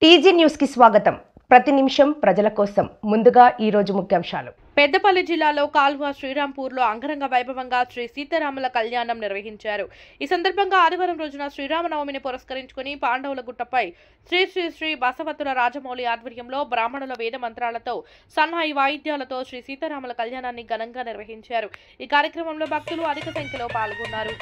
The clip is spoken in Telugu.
టీజీ న్యూస్ కి స్వాగతం. ప్రతి నిమిషం ప్రజల కోసం. ముందుగా ఈ రోజు ముఖ్యాంశాలు. పెద్దపల్లి జిల్లాలో కాల్వ శ్రీరాంపూర్లో అంగరంగ వైభవంగా శ్రీ సీతారాముల కళ్యాణం నిర్వహించారు. ఈ సందర్భంగా ఆదివారం రోజున శ్రీరామనవమిని పురస్కరించుకుని పాండవుల గుట్టపై శ్రీ శ్రీ శ్రీ బసవతుల రాజమౌళి ఆధ్వర్యంలో బ్రాహ్మణుల వేద మంత్రాలతో సన్నాయి వాయిద్యాలతో శ్రీ సీతారాముల కళ్యాణాన్ని ఘనంగా నిర్వహించారు. ఈ కార్యక్రమంలో భక్తులు అధిక సంఖ్యలో పాల్గొన్నారు.